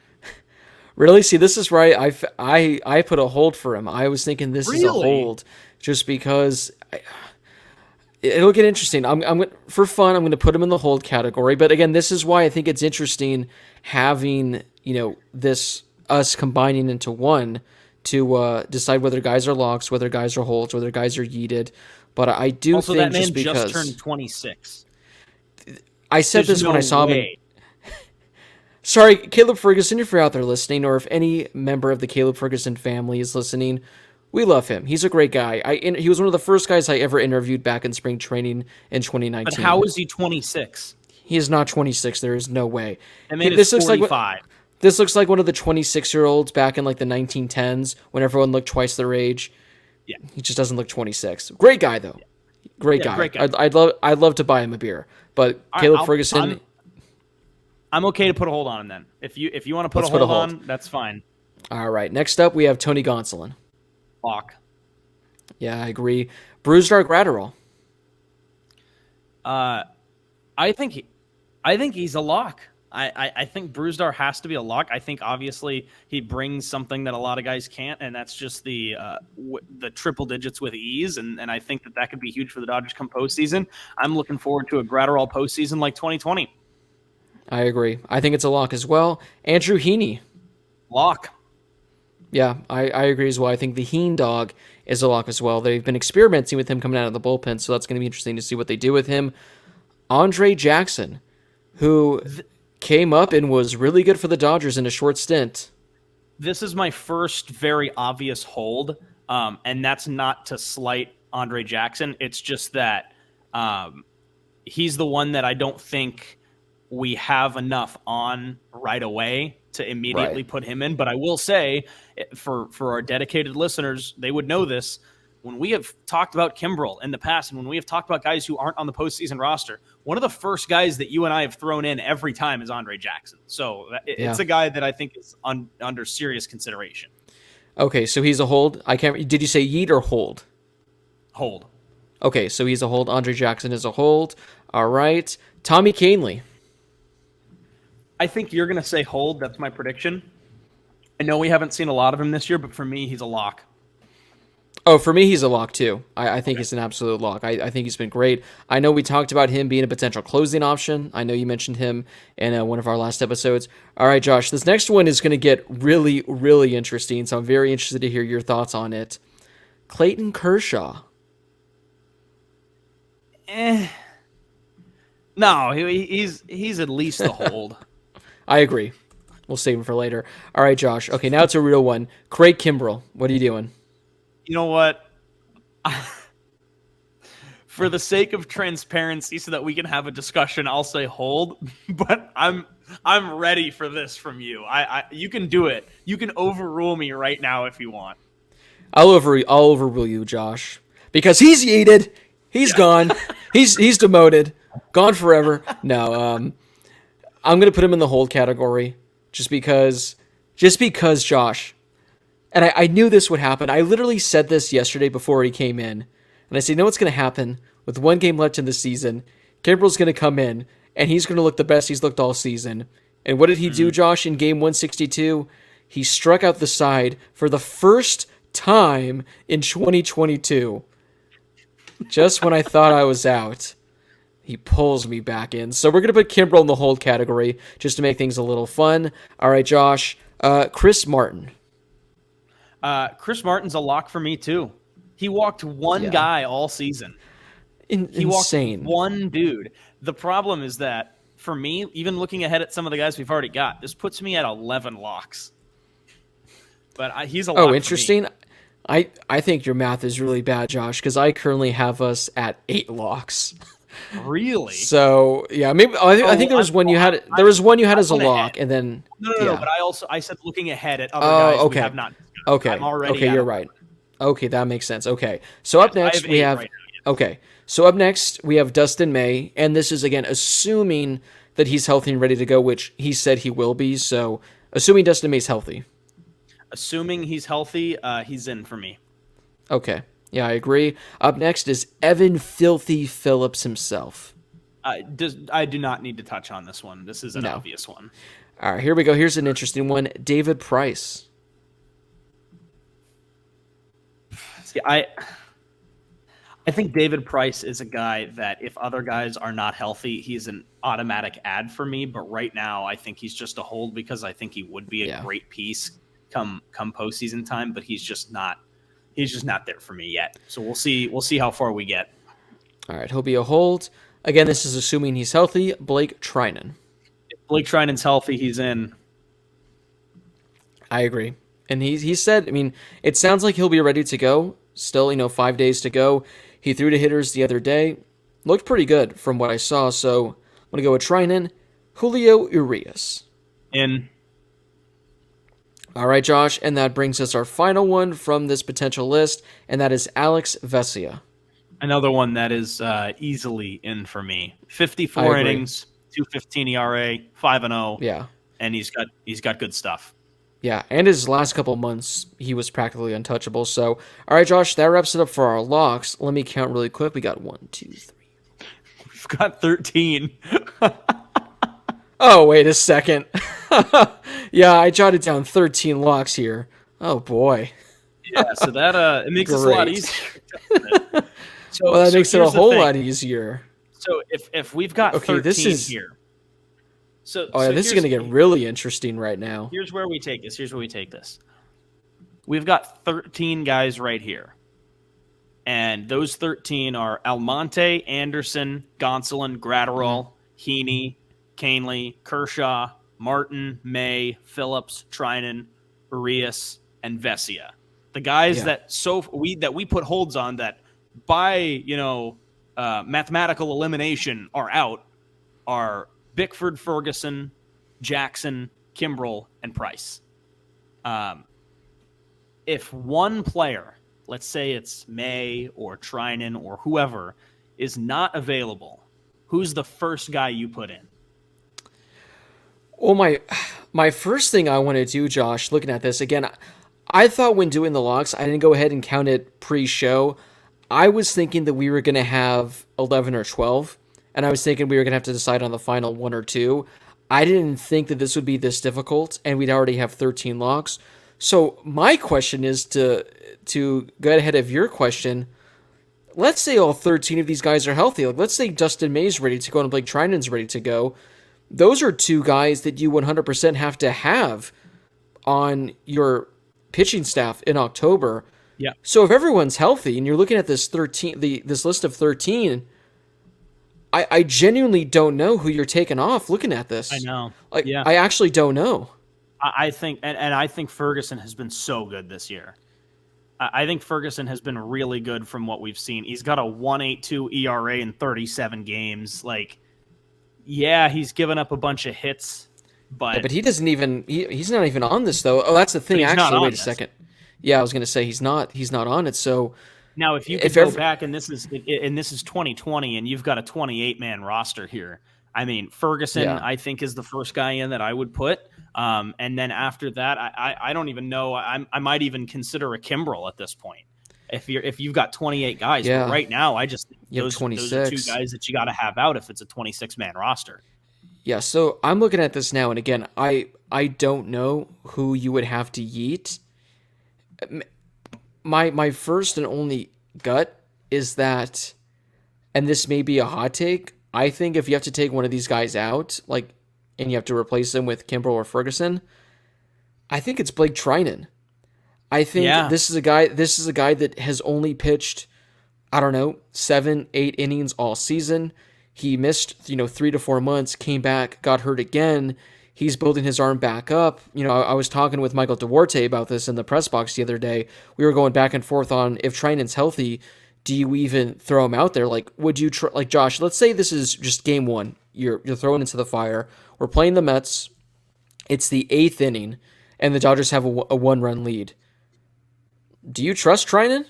Really? See, this is right. I put a hold for him. I was thinking this is a hold just because it'll get interesting. For fun, I'm going to put him in the hold category. But again, this is why I think it's interesting having, this us combining into one to decide whether guys are locks, whether guys are holds, whether guys are yeeted. But I do also, think that man just because just turned 26. I said this when I saw him. Sorry, Caleb Ferguson, if you're out there listening, or if any member of the Caleb Ferguson family is listening, We love him. He's a great guy. He was one of the first guys I ever interviewed back in spring training in 2019. But how is he 26? He is not 26. There is no way. I mean, it's 45. This looks like one of the 26-year-olds back in like the 1910s when everyone looked twice their age. Yeah. He just doesn't look 26. Great guy though. Great guy. Great guy. I'd love to buy him a beer. But Caleb Ferguson, I'm okay to put a hold on him then. If you want to put a hold on, that's fine. All right. Next up, we have Tony Gonsolin. Lock. Yeah, I agree. Brusdar Graterol. I think he's a lock. I think Brusdar has to be a lock. I think obviously he brings something that a lot of guys can't, and that's just the triple digits with ease. And I think that could be huge for the Dodgers come postseason. I'm looking forward to a Graterol postseason like 2020. I agree. I think it's a lock as well. Andrew Heaney. Lock. Yeah, I agree as well. I think the Heen dog is a lock as well. They've been experimenting with him coming out of the bullpen, so that's going to be interesting to see what they do with him. Andre Jackson, who came up and was really good for the Dodgers in a short stint. This is my first very obvious hold, and that's not to slight Andre Jackson. It's just that he's the one that I don't think we have enough on right away to immediately put him in. But I will say, for our dedicated listeners, they would know this. When we have talked about Kimbrel in the past, and when we have talked about guys who aren't on the postseason roster, one of the first guys that you and I have thrown in every time is Andre Jackson. So it's a guy that I think is under serious consideration. Okay, so he's a hold. Did you say yeet or hold? Hold. Okay, so he's a hold. Andre Jackson is a hold. All right. Tommy Kahnle. I think you're going to say hold. That's my prediction. I know we haven't seen a lot of him this year, but for me, he's a lock. Oh, for me, he's a lock too. I think he's an absolute lock. I think he's been great. I know we talked about him being a potential closing option. I know you mentioned him in one of our last episodes. All right, Josh, this next one is going to get really, really interesting, so I'm very interested to hear your thoughts on it. Clayton Kershaw. No, he's at least a hold. I agree. We'll save him for later. All right, Josh. Okay, now it's a real one. Craig Kimbrel. What are you doing? You know what? For the sake of transparency, so that we can have a discussion, I'll say hold. But I'm ready for this from you. You can do it. You can overrule me right now if you want. I'll overrule you, Josh, because he's yeeted. He's gone. He's demoted. Gone forever. No. I'm gonna put him in the hold category, just because, Josh. And I knew this would happen. I literally said this yesterday before he came in. And I said, you know what's going to happen? With one game left in the season, Kimbrel's going to come in, and he's going to look the best he's looked all season. And what did he do, Josh, in game 162? He struck out the side for the first time in 2022. Just when I thought I was out, he pulls me back in. So we're going to put Kimbrel in the hold category just to make things a little fun. All right, Josh. Chris Martin. Chris Martin's a lock for me too. He walked one guy all season. He walked one dude. The problem is that for me, even looking ahead at some of the guys we've already got, this puts me at 11 locks. But he's a lock. Oh, interesting. For me. I think your math is really bad, Josh, because I currently have us at 8 locks. Really? So yeah, maybe I think there was one you had. There was one you had as a lock, and then no. But I said looking ahead at other guys we have not discussed. Okay. Okay, you're right. Okay, that makes sense. Okay. So up next we have So up next we have Dustin May, and this is again assuming that he's healthy and ready to go, which he said he will be. So assuming Dustin May's healthy. Assuming he's healthy, he's in for me. Okay. Yeah, I agree. Up next is Evan Filthy Phillips himself. I do not need to touch on this one. This is an obvious one. All right, here we go. Here's an interesting one. David Price. See, I think David Price is a guy that if other guys are not healthy, he's an automatic add for me. But right now, I think he's just a hold because I think he would be a great piece come postseason time. But he's just not there for me yet. So we'll see how far we get. All right, he'll be a hold. Again, this is assuming he's healthy. Blake Trinan. If Blake Trinan's healthy, he's in. I agree. And he said, I mean, it sounds like he'll be ready to go. Still, 5 days to go. He threw to hitters the other day. Looked pretty good from what I saw. So I'm going to go with Treinen, Julio Urias. In. All right, Josh. And that brings us our final one from this potential list. And that is Alex Vesia. Another one that is easily in for me. 54 innings, 2.15 ERA, 5-0. Yeah. And he's got good stuff. Yeah, and his last couple months, he was practically untouchable. So, all right, Josh, that wraps it up for our locks. Let me count really quick. We got 1, 2, 3. We've got 13. Oh, wait a second. Yeah, I jotted down 13 locks here. Oh, boy. Yeah, so that it makes it a lot easier. Well, that makes it a whole lot easier. So if we've got 13 here. So this is going to get really interesting right now. Here's where we take this. We've got 13 guys right here. And those 13 are Almonte, Anderson, Gonsolin, Gratterall, Heaney, Canely, Kershaw, Martin, May, Phillips, Treinen, Urias, and Vesia. The guys that we put holds on that by mathematical elimination are out are Bickford, Ferguson, Jackson, Kimbrel, and Price. If one player, let's say it's May or Treinen or whoever, is not available, who's the first guy you put in? Well, my first thing I want to do, Josh, looking at this, again, I thought when doing the locks, I didn't go ahead and count it pre-show. I was thinking that we were going to have 11 or 12. And I was thinking we were going to have to decide on the final 1 or 2. I didn't think that this would be this difficult, and we'd already have 13 locks. So my question is to go ahead of your question. Let's say all 13 of these guys are healthy. Like, let's say Dustin May's ready to go and Blake Treinen's ready to go. Those are 2 guys that you 100% have to have on your pitching staff in October. Yeah. So if everyone's healthy and you're looking at this this list of 13, I genuinely don't know who you're taking off looking at this. I know. I actually don't know. I think, and I think Ferguson has been so good this year. I think Ferguson has been really good from what we've seen. He's got a 1.82 ERA in 37 games. He's given up a bunch of hits, but he doesn't even he's not even on this though. Oh, that's the thing. Actually, wait a second. Yeah, I was going to say he's not on it. So now, if you go back and this is 2020, and you've got a 28-man roster here. I mean, Ferguson, I think, is the first guy in that I would put. And then after that, I don't even know. I might even consider a Kimbrel at this point. If you've got 28 guys, but right now, I just think those are 2 guys that you got to have out if it's a 26-man roster. Yeah. So I'm looking at this now, and again, I don't know who you would have to yeet. My first and only gut is that, and this may be a hot take, I think if you have to take one of these guys out, and you have to replace them with Kimbrel or Ferguson, I think it's Blake Treinen. I think this is a guy that has only pitched, 7, 8 innings all season. He missed, 3 to 4 months, came back, got hurt again. He's building his arm back up. I was talking with Michael Duarte about this in the press box the other day. We were going back and forth on if Treinen's healthy, do you even throw him out there? Would you Josh? Let's say this is just game 1. You're throwing into the fire. We're playing the Mets. It's the 8th inning, and the Dodgers have a 1-run lead. Do you trust Treinen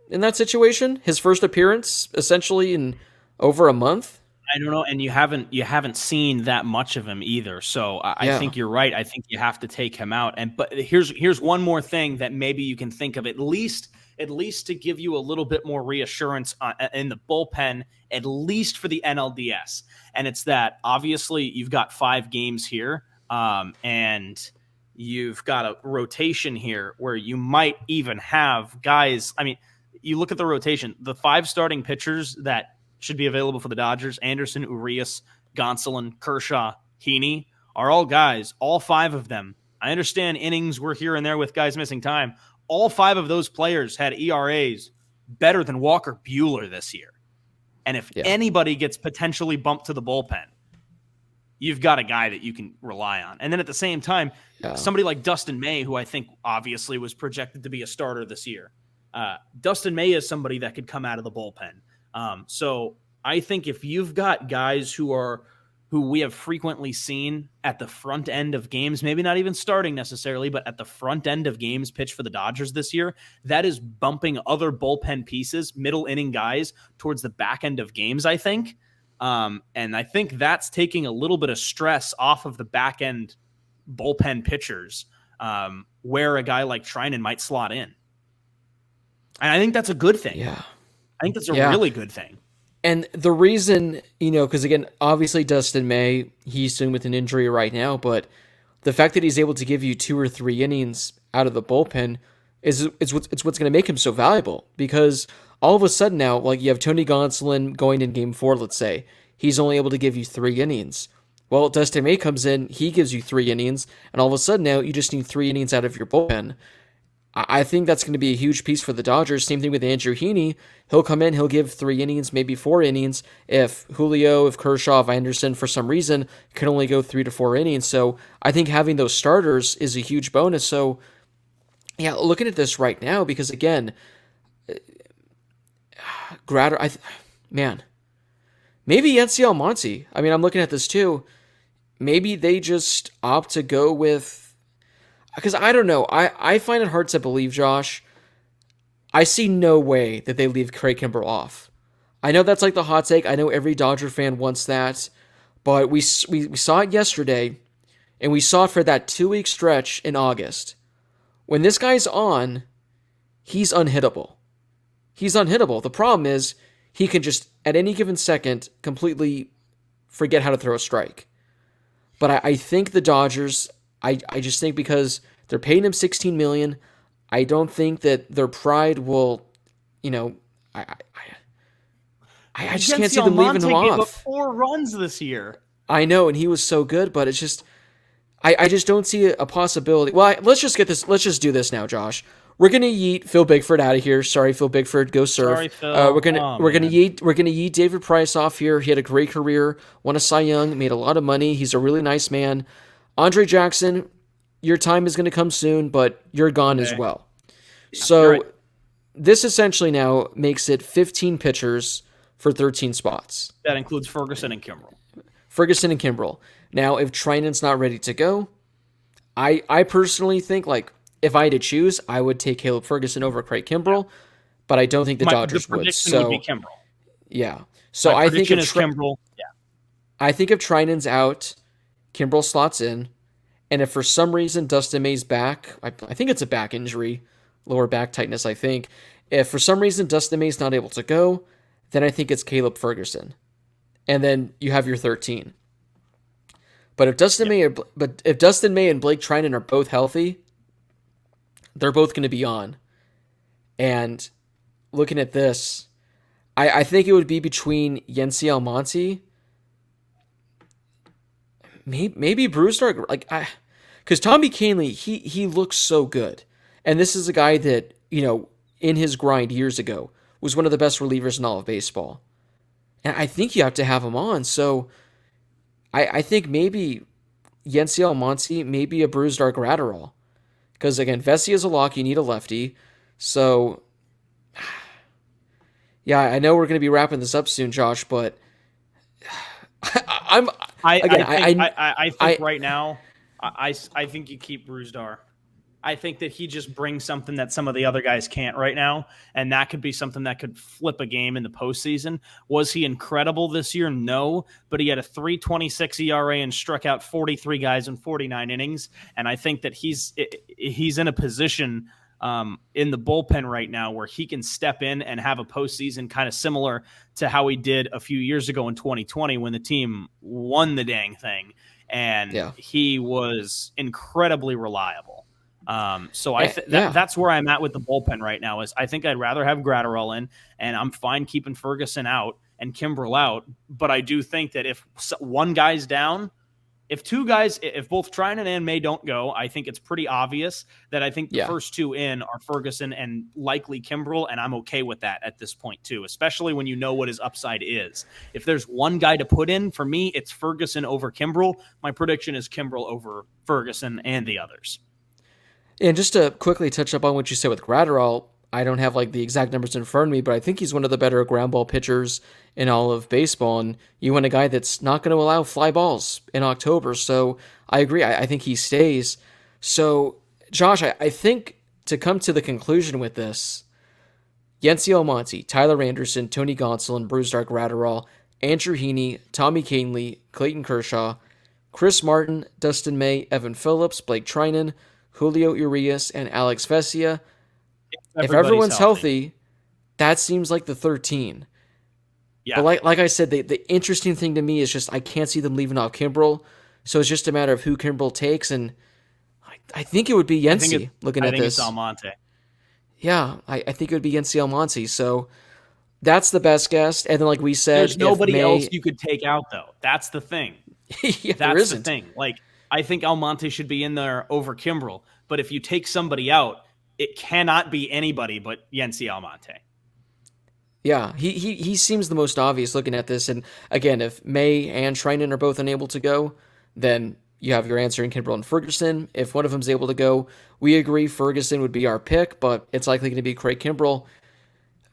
in that situation? His first appearance, essentially, in over a month. I don't know, and you haven't seen that much of him either. So I think you're right. I think you have to take him out. But here's one more thing that maybe you can think of, at least to give you a little bit more reassurance in the bullpen, at least for the NLDS. And it's that obviously you've got 5 games here, and you've got a rotation here where you might even have guys. I mean, you look at the rotation, the 5 starting pitchers that should be available for the Dodgers: Anderson, Urias, Gonsolin, Kershaw, Heaney, are all guys, all 5 of them. I understand innings were here and there with guys missing time. All 5 of those players had ERAs better than Walker Buehler this year. And if anybody gets potentially bumped to the bullpen, you've got a guy that you can rely on. And then at the same time, somebody like Dustin May, who I think obviously was projected to be a starter this year. Dustin May is somebody that could come out of the bullpen. So I think if you've got guys who we have frequently seen at the front end of games, maybe not even starting necessarily, but at the front end of games pitch for the Dodgers this year, that is bumping other bullpen pieces, middle inning guys towards the back end of games, I think. And I think that's taking a little bit of stress off of the back end bullpen pitchers, where a guy like Treinen might slot in. And I think that's a good thing. Yeah. I think that's a really good thing. And the reason, because again, obviously Dustin May, he's dealing with an injury right now, but the fact that he's able to give you 2 or 3 innings out of the bullpen it's what's going to make him so valuable. Because all of a sudden now, like you have Tony Gonsolin going in game 4, let's say, he's only able to give you 3 innings. Well, Dustin May comes in, he gives you 3 innings, and all of a sudden now you just need 3 innings out of your bullpen. I think that's going to be a huge piece for the Dodgers. Same thing with Andrew Heaney. He'll come in, he'll give 3 innings, maybe 4 innings. If Julio, if Kershaw, if Anderson, for some reason, can only go 3 to 4 innings. So I think having those starters is a huge bonus. So, yeah, looking at this right now, because again, maybe Yency Almonte. I mean, I'm looking at this too. Maybe they just opt to go with, because I don't know. I find it hard to believe, Josh. I see no way that they leave Craig Kimbrell off. I know that's like the hot take. I know every Dodger fan wants that. But we saw it yesterday, and we saw it for that 2-week stretch in August. When this guy's on, he's unhittable. He's unhittable. The problem is he can just, at any given second, completely forget how to throw a strike. But I think the Dodgers... I just think because they're paying him $16 million, I don't think that their pride will, I just can't see them leaving him off. Gave up 4 runs this year. I know, and he was so good, but it's just, I just don't see a possibility. Well, let's just do this now, Josh. We're gonna yeet Phil Bigford out of here. Sorry, Phil Bigford, go surf. Sorry, Phil. We're gonna yeet David Price off here. He had a great career, won a Cy Young, made a lot of money. He's a really nice man. Andre Jackson, your time is going to come soon, but you're gone as well. Yeah, so right. This essentially now makes it 15 pitchers for 13 spots. That includes Ferguson and Kimbrell. Now, if Treinen's not ready to go, I personally think, like, if I had to choose, I would take Caleb Ferguson over Craig Kimbrell, but I don't think the Dodgers would. So, would be Kimbrell. Yeah. So I think if Kimbrell. Yeah. I think if Treinen's out, Kimbrell slots in, and if for some reason Dustin May's back, I think it's a back injury, lower back tightness, I think. If for some reason Dustin May's not able to go, then I think it's Caleb Ferguson. And then you have your 13. But if Dustin May and Blake Treinen are both healthy, they're both going to be on. And looking at this, I think it would be between Yency Almonte, maybe Brusdar, because Tommy Kahnle, he looks so good, and this is a guy that in his grind years ago was one of the best relievers in all of baseball, and I think you have to have him on. So I think maybe Yency Almonte, maybe a Brusdar Gratterall, because again, Vesey is a lock. You need a lefty, so yeah, I know we're going to be wrapping this up soon, Josh, but I think right now, I think you keep Brusdar. I think that he just brings something that some of the other guys can't right now, and that could be something that could flip a game in the postseason. Was he incredible this year? No, but he had a 3.26 ERA and struck out 43 guys in 49 innings, and I think that he's in a position in the bullpen right now where he can step in and have a postseason kind of similar to how he did a few years ago in 2020 when the team won the dang thing, and he was incredibly reliable. That's where I'm at with the bullpen right now. Is I think I'd rather have Gratterall in, and I'm fine keeping Ferguson out and Kimbrell out. But I do think that if one guy's down, If two guys, if both Trinan and May don't go, I think it's pretty obvious that I think the first two in are Ferguson and likely Kimbrel, and I'm okay with that at this point too, especially when you know what his upside is. If there's one guy to put in, for me, it's Ferguson over Kimbrel. My prediction is Kimbrel over Ferguson and the others. And just to quickly touch up on what you said with Gratterall, I don't have like the exact numbers in front of me, but I think he's one of the better ground ball pitchers in all of baseball. And you want a guy that's not going to allow fly balls in October. So I agree. I think he stays. So Josh, I think to come to the conclusion with this, Yency Almonte, Tyler Anderson, Tony Gonsolin, Brusdar Gratterall, Andrew Heaney, Tommy Kahnle, Clayton Kershaw, Chris Martin, Dustin May, Evan Phillips, Blake Trinan, Julio Urias, and Alex Vesia. If everyone's healthy, that seems like the 13. Yeah. But like I said, the interesting thing to me is just I can't see them leaving off Kimbrel. So it's just a matter of who Kimbrel takes, and I think it would be Yency looking at this. I think it's Almonte. Yeah, I think it would be Yency Almonte. So that's the best guess. And then like we said, there's nobody else you could take out, though. That's the thing. Yeah, that's the thing. Like, I think Almonte should be in there over Kimbrel. But if you take somebody out, it cannot be anybody but Yency Almonte. Yeah, he seems the most obvious looking at this. And again, if May and Trinan are both unable to go, then you have your answer in Kimbrel and Ferguson. If one of them's able to go, we agree Ferguson would be our pick, but it's likely going to be Craig Kimbrel.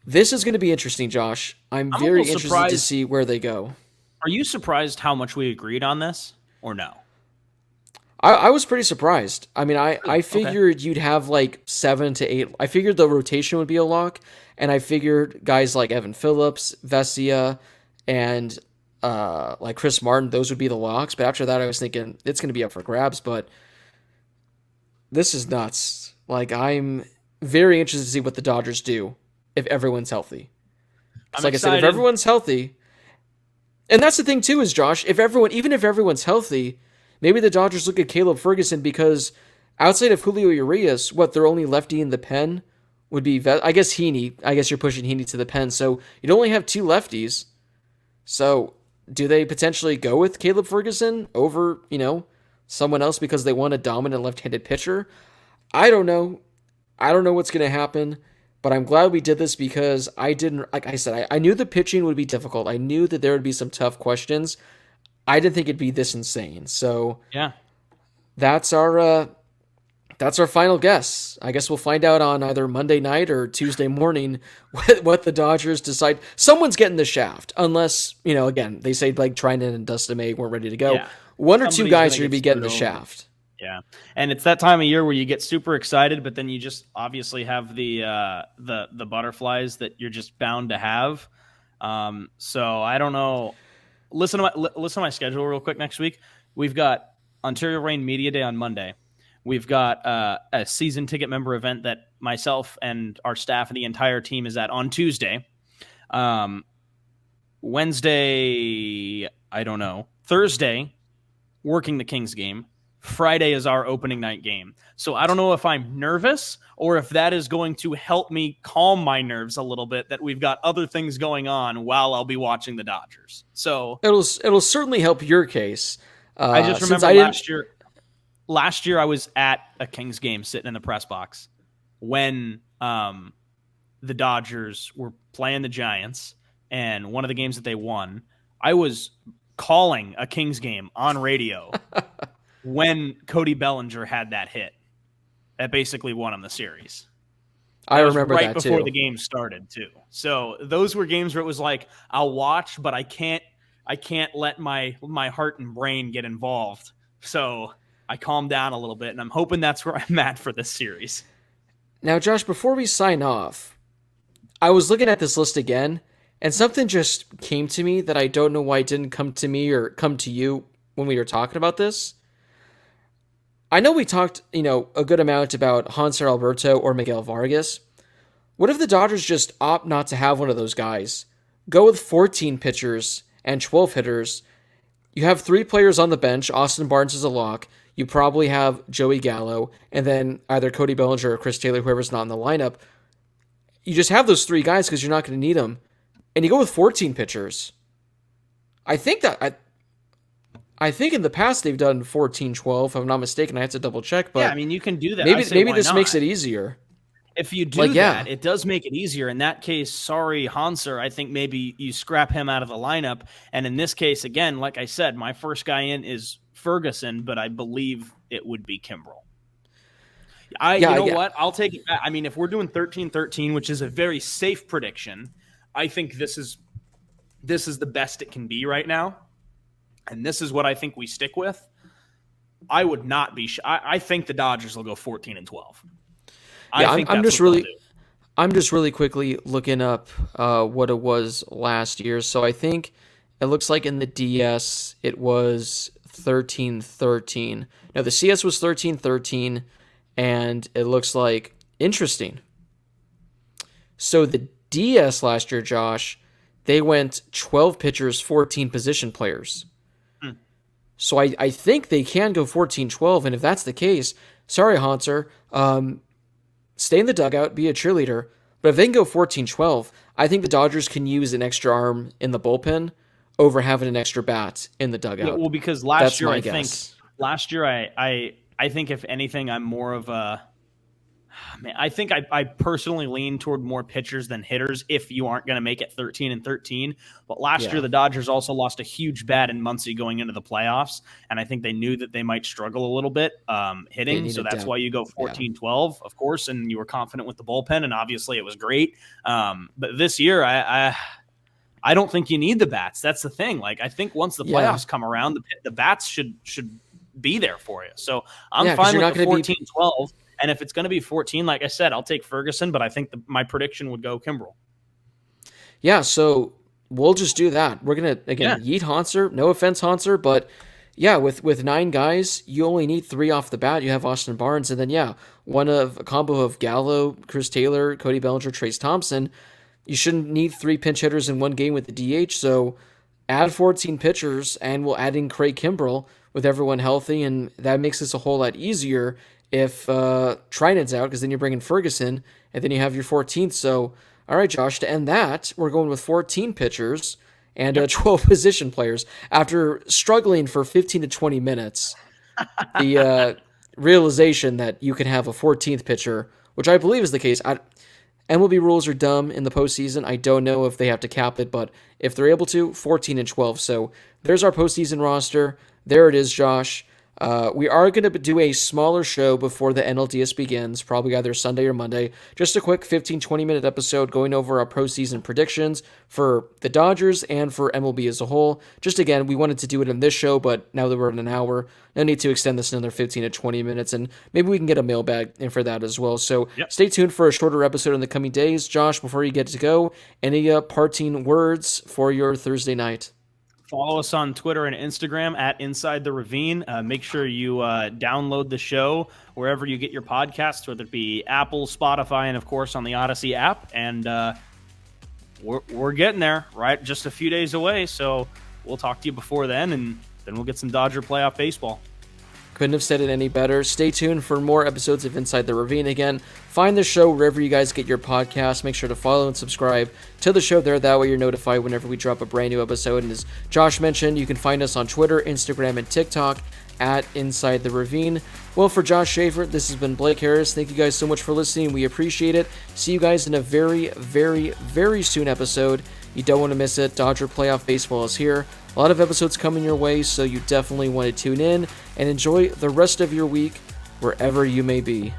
This is going to be interesting, Josh. I'm very interested to see where they go. Are you surprised how much we agreed on this, or no? I was pretty surprised. I mean, I figured you'd have like 7 to 8. I figured the rotation would be a lock, and I figured guys like Evan Phillips, Vesia, and like Chris Martin, those would be the locks. But after that, I was thinking it's going to be up for grabs. But this is nuts. Like, I'm very interested to see what the Dodgers do if everyone's healthy. Like I said, if everyone's healthy, and that's the thing too is, Josh, even if everyone's healthy, maybe the Dodgers look at Caleb Ferguson because outside of Julio Urias, their only lefty in the pen would be, I guess, Heaney. I guess you're pushing Heaney to the pen. So you'd only have 2 lefties. So do they potentially go with Caleb Ferguson over, someone else because they want a dominant left-handed pitcher? I don't know. I don't know what's going to happen, but I'm glad we did this because like I said, I knew the pitching would be difficult. I knew that there would be some tough questions. I didn't think it'd be this insane. So yeah, that's our final guess. I guess we'll find out on either Monday night or Tuesday morning what the Dodgers decide. Someone's getting the shaft, unless again they say like Trinan and Dustin May weren't ready to go. Yeah. One or two guys are going to be getting the shaft. Yeah, and it's that time of year where you get super excited, but then you just obviously have the butterflies that you're just bound to have. So I don't know. Listen to my schedule real quick next week. We've got Ontario Reign Media Day on Monday. We've got a season ticket member event that myself and our staff and the entire team is at on Tuesday. Wednesday, I don't know. Thursday, working the Kings game. Friday is our opening night game. So I don't know if I'm nervous or if that is going to help me calm my nerves a little bit that we've got other things going on while I'll be watching the Dodgers. So it'll certainly help your case. I just remember last year I was at a Kings game sitting in the press box when the Dodgers were playing the Giants, and one of the games that they won, I was calling a Kings game on radio when Cody Bellinger had that hit that basically won him the series. I remember that right before too. The game started too. So those were games where it was like, I'll watch, but I can't let my heart and brain get involved. So I calmed down a little bit, and I'm hoping that's where I'm at for this series. Now, Josh, before we sign off, I was looking at this list again, and something just came to me that I don't know why it didn't come to me or come to you when we were talking about this. I know we talked, a good amount about Hanser Alberto or Miguel Vargas. What if the Dodgers just opt not to have one of those guys? Go with 14 pitchers and 12 hitters. You have 3 players on the bench. Austin Barnes is a lock. You probably have Joey Gallo, and then either Cody Bellinger or Chris Taylor, whoever's not in the lineup. You just have those 3 guys because you're not going to need them. And you go with 14 pitchers. I think that I think in the past they've done 14-12, if I'm not mistaken. I have to double check, but yeah, I mean, you can do that. Maybe this not? makes it easier. If you do that, it does make it easier. In that case, sorry, Hanser, I think maybe you scrap him out of the lineup. And in this case, again, like I said, my first guy in is Ferguson, but I believe it would be Kimbrel. You know what? I'll take it back. I mean, if we're doing 13-13, which is a very safe prediction, I think this is the best it can be right now. And this is what I think we stick with. I would not be I think the Dodgers will go 14-12. I'm just really quickly looking up what it was last year. So I think it looks like in the DS it was 13-13. Now the CS was 13-13, and it looks like interesting. So the DS last year, Josh, they went 12 pitchers, 14 position players. So I think they can go 14-12, and if that's the case, sorry, Hanser, stay in the dugout, be a cheerleader. But if they can go 14-12, I think the Dodgers can use an extra arm in the bullpen over having an extra bat in the dugout. Yeah, well, because last year, I think if anything, I'm more of a. Man, I think I personally lean toward more pitchers than hitters if you aren't going to make it 13-13. But last year, the Dodgers also lost a huge bat in Muncy going into the playoffs, and I think they knew that they might struggle a little bit hitting. So that's why you go 14-12, of course, and you were confident with the bullpen, and obviously it was great. But this year, I don't think you need the bats. That's the thing. Like, I think once the playoffs come around, the bats should be there for you. So I'm fine with the 14-12. And if it's going to be 14, like I said, I'll take Ferguson, but I think my prediction would go Kimbrel. Yeah, so we'll just do that. We're going to, yeet Hanser. No offense, Hanser, but yeah, with 9 guys, you only need 3 off the bat. You have Austin Barnes, and then, a combo of Gallo, Chris Taylor, Cody Bellinger, Trace Thompson. You shouldn't need 3 pinch hitters in one game with the DH, so add 14 pitchers, and we'll add in Craig Kimbrel with everyone healthy, and that makes this a whole lot easier if Trinidad's out, because then you're bringing Ferguson, and then you have your 14th. So, all right, Josh, to end that, we're going with 14 pitchers and 12 position players. After struggling for 15 to 20 minutes, the realization that you can have a 14th pitcher, which I believe is the case. MLB rules are dumb in the postseason. I don't know if they have to cap it, but if they're able to, 14 and 12. So there's our postseason roster. There it is, Josh. We are going to do a smaller show before the NLDS begins, probably either Sunday or Monday. Just a quick 15-20 minute episode going over our postseason predictions for the Dodgers and for MLB as a whole. Just again, we wanted to do it in this show, but now that we're at an hour, no need to extend this another 15 to 20 minutes, and maybe we can get a mailbag in for that as well. So Stay tuned for a shorter episode in the coming days. Josh, before you get to go, any parting words for your Thursday night? Follow us on Twitter and Instagram at Inside the Ravine. Make sure you download the show wherever you get your podcasts, whether it be Apple, Spotify, and, of course, on the Odyssey app. And we're getting there, right? Just a few days away. So we'll talk to you before then, and then we'll get some Dodger playoff baseball. Couldn't have said it any better. Stay tuned for more episodes of Inside the Ravine. Again, find the show wherever you guys get your podcasts. Make sure to follow and subscribe to the show there. That way you're notified whenever we drop a brand new episode. And as Josh mentioned, you can find us on Twitter, Instagram, and TikTok at Inside the Ravine. Well, for Josh Schaefer, this has been Blake Harris. Thank you guys so much for listening. We appreciate it. See you guys in a very, very, very soon episode. You don't want to miss it. Dodger playoff baseball is here. A lot of episodes coming your way, so you definitely want to tune in and enjoy the rest of your week wherever you may be.